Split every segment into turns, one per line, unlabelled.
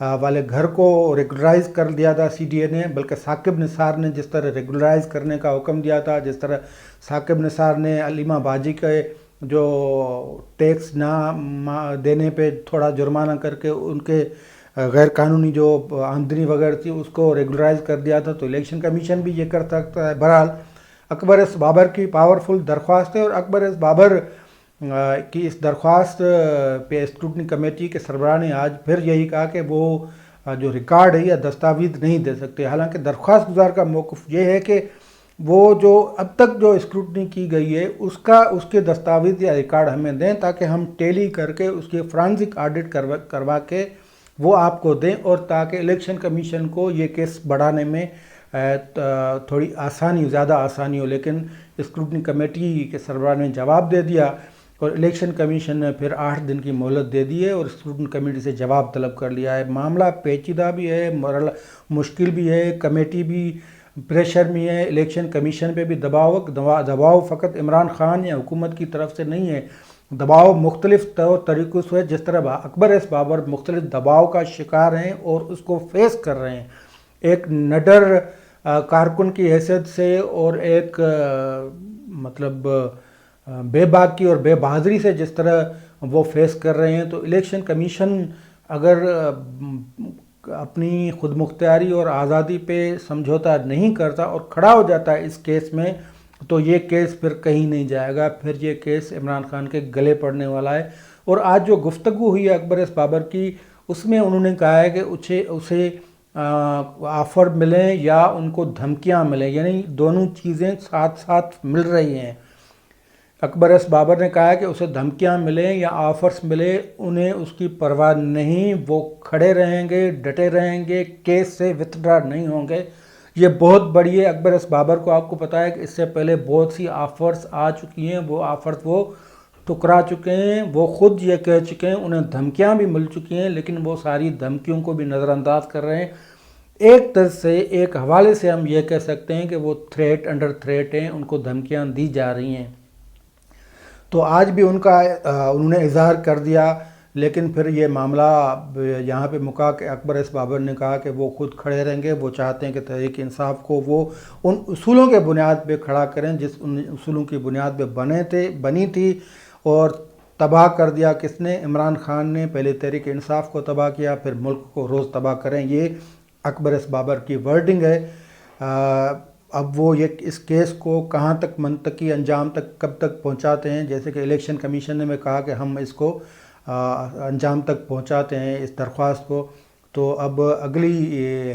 والے گھر کو ریگولرائز کر دیا تھا سی ڈی اے نے، بلکہ ثاقب نثار نے جس طرح ریگولرائز کرنے کا حکم دیا تھا، جس طرح ثاقب نثار نے علیمہ باجی کے جو ٹیکس نہ دینے پہ تھوڑا جرمانہ کر کے ان کے غیر قانونی جو آمدنی وغیرہ تھی اس کو ریگولرائز کر دیا تھا، تو الیکشن کمیشن بھی یہ کر سکتا ہے۔ بہرحال اکبر ایس بابر کی پاورفل درخواست ہے، اور اکبر ایس بابر کی اس درخواست پہ اسکروٹنی کمیٹی کے سربراہ نے آج پھر یہی کہا کہ وہ جو ریکارڈ ہے یا دستاویز نہیں دے سکتے، حالانکہ درخواست گزار کا موقف یہ ہے کہ وہ جو اب تک جو اسکروٹنی کی گئی ہے اس کے دستاویز یا ریکارڈ ہمیں دیں، تاکہ ہم ٹیلی کر کے اس کے فرانزک آڈٹ کروا کے وہ آپ کو دیں، اور تاکہ الیکشن کمیشن کو یہ کیس بڑھانے میں تھوڑی زیادہ آسانی ہو۔ لیکن اسکروٹنی کمیٹی کے سربراہ نے جواب دے دیا، اور الیکشن کمیشن نے پھر 8 دن کی مہلت دے دی ہے اور اسکروٹنی کمیٹی سے جواب طلب کر لیا ہے۔ معاملہ پیچیدہ بھی ہے، مشکل بھی ہے، کمیٹی بھی پریشر میں ہے، الیکشن کمیشن پہ بھی دباؤ فقط عمران خان یا حکومت کی طرف سے نہیں ہے، دباؤ مختلف طریقوں سے ہے، جس طرح اکبر ایس بابر مختلف دباؤ کا شکار ہیں اور اس کو فیس کر رہے ہیں، ایک نڈر کارکن کی حیثیت سے اور ایک مطلب بے باکی اور بے بہادری سے جس طرح وہ فیس کر رہے ہیں۔ تو الیکشن کمیشن اگر اپنی خود مختاری اور آزادی پہ سمجھوتا نہیں کرتا اور کھڑا ہو جاتا ہے اس کیس میں، تو یہ کیس پھر کہیں نہیں جائے گا، پھر یہ کیس عمران خان کے گلے پڑنے والا ہے۔ اور آج جو گفتگو ہوئی ہے اکبر ایس بابر کی، اس میں انہوں نے کہا ہے کہ اسے آفر ملیں یا ان کو دھمکیاں ملیں، یعنی دونوں چیزیں ساتھ ساتھ مل رہی ہیں۔ اکبر ایس بابر نے کہا ہے کہ اسے دھمکیاں ملیں یا آفرز ملے، انہیں اس کی پرواہ نہیں، وہ کھڑے رہیں گے، ڈٹے رہیں گے، کیس سے وتھڈرا نہیں ہوں گے۔ یہ بہت بڑی ہے اکبر ایس بابر کو، آپ کو پتہ ہے کہ اس سے پہلے بہت سی آفرز آ چکی ہیں، وہ آفرز وہ ٹکرا چکے ہیں، وہ خود یہ کہہ چکے ہیں، انہیں دھمکیاں بھی مل چکی ہیں، لیکن وہ ساری دھمکیوں کو بھی نظر انداز کر رہے ہیں۔ ایک طرح سے، ایک حوالے سے ہم یہ کہہ سکتے ہیں کہ وہ انڈر تھریٹ ہیں، ان کو دھمکیاں دی جا رہی ہیں۔ تو آج بھی انہوں نے اظہار کر دیا، لیکن پھر یہ معاملہ یہاں پہ مکا کہ اکبر ایس بابر نے کہا کہ وہ خود کھڑے رہیں گے، وہ چاہتے ہیں کہ تحریک انصاف کو وہ ان اصولوں کے بنیاد پہ کھڑا کریں جس ان اصولوں کی بنیاد پہ بنی تھی، اور تباہ کر دیا کس نے؟ عمران خان نے۔ پہلے تحریک انصاف کو تباہ کیا، پھر ملک کو روز تباہ کریں، یہ اکبر ایس بابر کی ورڈنگ ہے۔ اب وہ اس کیس کو کہاں تک منطقی انجام تک کب تک پہنچاتے ہیں، جیسے کہ الیکشن کمیشن نے میں کہا کہ ہم اس کو انجام تک پہنچاتے ہیں اس درخواست کو، تو اب اگلی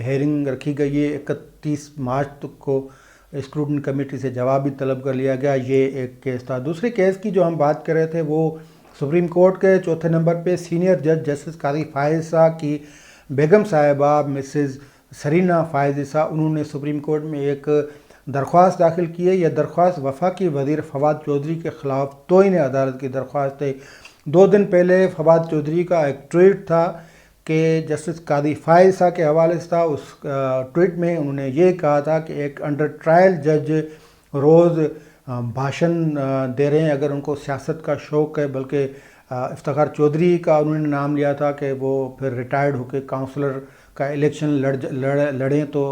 ہیئرنگ رکھی گئی ہے 31 مارچ تک کو، اسکروٹنی کمیٹی سے جواب بھی طلب کر لیا گیا۔ یہ ایک کیس تھا۔ دوسرے کیس کی جو ہم بات کر رہے تھے وہ سپریم کورٹ کے 4تھے نمبر پہ سینئر جج جسٹس قاضی فائز عیسیٰ کی بیگم صاحبہ مسز سرینا فائز عیسیٰ، انہوں نے سپریم کورٹ میں ایک درخواست داخل کی ہے۔ یہ درخواست وفاقی وزیر فواد چودھری کے خلاف توہین عدالت کی درخواست ہے۔ 2 دن پہلے فواد چودھری کا ایک ٹویٹ تھا کہ جسٹس قاضی فائز عیسیٰ کے حوالے سے تھا۔ اس ٹویٹ میں انہوں نے یہ کہا تھا کہ ایک انڈر ٹرائل جج روز بھاشن دے رہے ہیں، اگر ان کو سیاست کا شوق ہے، بلکہ افتخار چودھری کا انہوں نے نام لیا تھا کہ وہ پھر ریٹائرڈ ہو کے کاؤنسلر کا الیکشن لڑیں تو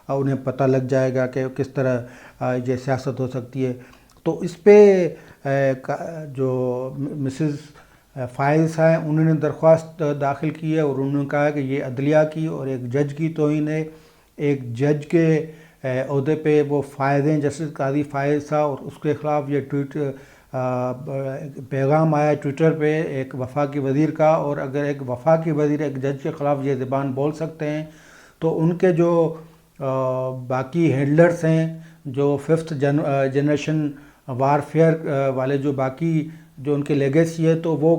انہیں پتہ لگ جائے گا کہ کس طرح یہ سیاست ہو سکتی ہے۔ تو اس پہ جو مسز فائز ہیں انہوں نے درخواست داخل کی ہے، اور انہوں نے کہا کہ یہ عدلیہ کی اور ایک جج کی توہین ہے۔ ایک جج کے عہدے پہ وہ فائز ہیں، جسٹس قاضی فائز تھا، اور اس کے خلاف یہ ٹویٹ پیغام آیا ٹویٹر پہ ایک وفاقی وزیر کا، اور اگر ایک وفاقی وزیر ایک جج کے خلاف یہ زبان بول سکتے ہیں تو ان کے جو باقی ہینڈلرز ہیں، جو 5th جنریشن وارفیئر والے جو باقی جو ان کے لیگیسی ہے، تو وہ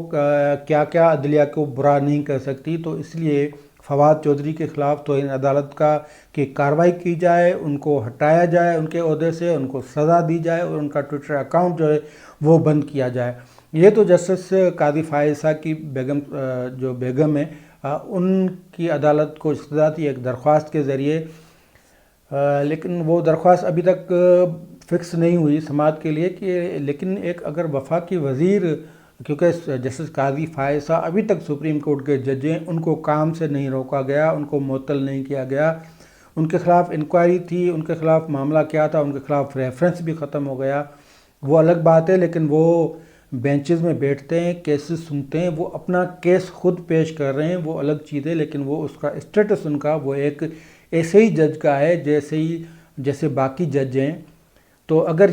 کیا کیا عدلیہ کو برا نہیں کر سکتی۔ تو اس لیے فواد چودھری کے خلاف توہین عدالت کی کارروائی کی جائے، ان کو ہٹایا جائے ان کے عہدے سے، ان کو سزا دی جائے، اور ان کا ٹویٹر اکاؤنٹ جو ہے وہ بند کیا جائے۔ یہ تو جسٹس قاضی فائز عیسیٰ کی بیگم ہے، ان کی عدالت کو سزا دی ایک درخواست کے ذریعے، لیکن وہ درخواست ابھی تک فکس نہیں ہوئی سماعت کے لیے کہ لیکن ایک اگر وفاقی وزیر کیونکہ جسٹس قاضی فائز صاحب ابھی تک سپریم کورٹ کے جج ہیں، ان کو کام سے نہیں روکا گیا، ان کو معطل نہیں کیا گیا، ان کے خلاف انکوائری تھی، ان کے خلاف معاملہ کیا تھا، ان کے خلاف ریفرنس بھی ختم ہو گیا، وہ الگ بات ہے، لیکن وہ بینچز میں بیٹھتے ہیں، کیسز سنتے ہیں، وہ اپنا کیس خود پیش کر رہے ہیں، وہ الگ چیز ہے، لیکن وہ اس کا اسٹیٹس ان کا وہ ایک ایسے ہی جج کا ہے جیسے باقی جج ہیں۔ تو اگر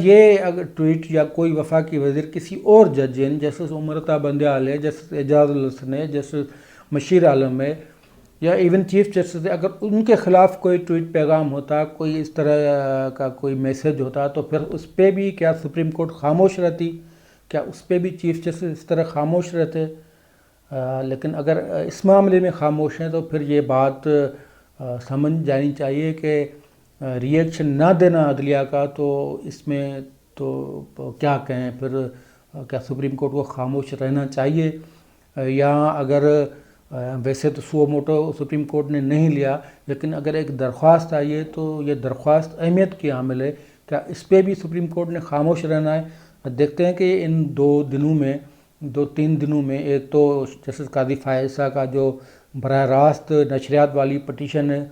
ٹویٹ یا کوئی وفاقی وزیر کسی اور جج ہیں، جیسے امرتا بندیال ہے، جیسے اعجاز الحسن ہے، جیسے مشیر عالم ہے، یا ایون چیف جسٹس ہے، اگر ان کے خلاف کوئی ٹویٹ پیغام ہوتا، کوئی اس طرح کا کوئی میسج ہوتا، تو پھر اس پہ بھی کیا سپریم کورٹ خاموش رہتی؟ کیا اس پہ بھی چیف جسٹس اس طرح خاموش رہتے؟ لیکن اگر اس معاملے میں خاموش ہیں تو پھر یہ بات سمجھ جانی چاہیے کہ ری ایکشن نہ دینا عدلیہ کا، تو اس میں تو کیا کہیں، پھر کیا سپریم کورٹ کو خاموش رہنا چاہیے؟ یا اگر ویسے تو سو موٹو سپریم کورٹ نے نہیں لیا، لیکن اگر ایک درخواست آئی ہے تو یہ درخواست اہمیت کی حامل ہے، کیا اس پہ بھی سپریم کورٹ نے خاموش رہنا ہے؟ دیکھتے ہیں کہ ان 2-3 دنوں میں ایک تو جسٹس قاضی فائز صاحب کا جو براہ راست نشریات والی پٹیشن ہے،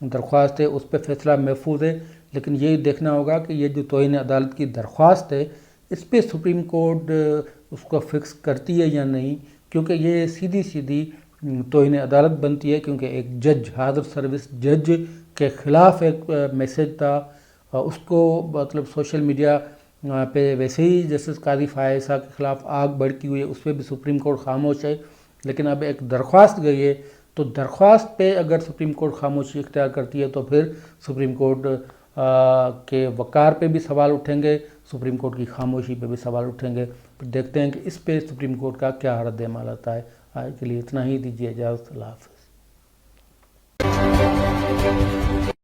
درخواست ہے، اس پہ فیصلہ محفوظ ہے، لیکن یہ دیکھنا ہوگا کہ یہ جو توہین عدالت کی درخواست ہے، اس پہ سپریم کورٹ اس کو فکس کرتی ہے یا نہیں، کیونکہ یہ سیدھی توہین عدالت بنتی ہے، کیونکہ ایک جج، حاضر سروس جج کے خلاف ایک میسج تھا، اس کو مطلب سوشل میڈیا پہ ویسے ہی جسٹس قاضی فائز صاحب کے خلاف آگ بھڑکی ہوئی ہے، اس پہ بھی سپریم کورٹ خاموش ہے، لیکن اب ایک درخواست گئی ہے، تو درخواست پہ اگر سپریم کورٹ خاموشی اختیار کرتی ہے تو پھر سپریم کورٹ کے وقار پہ بھی سوال اٹھیں گے، سپریم کورٹ کی خاموشی پہ بھی سوال اٹھیں گے۔ پھر دیکھتے ہیں کہ اس پہ سپریم کورٹ کا کیا رد عمل آتا ہے۔ آج کے لیے اتنا ہی، دیجیے اجازت، اللہ حافظ۔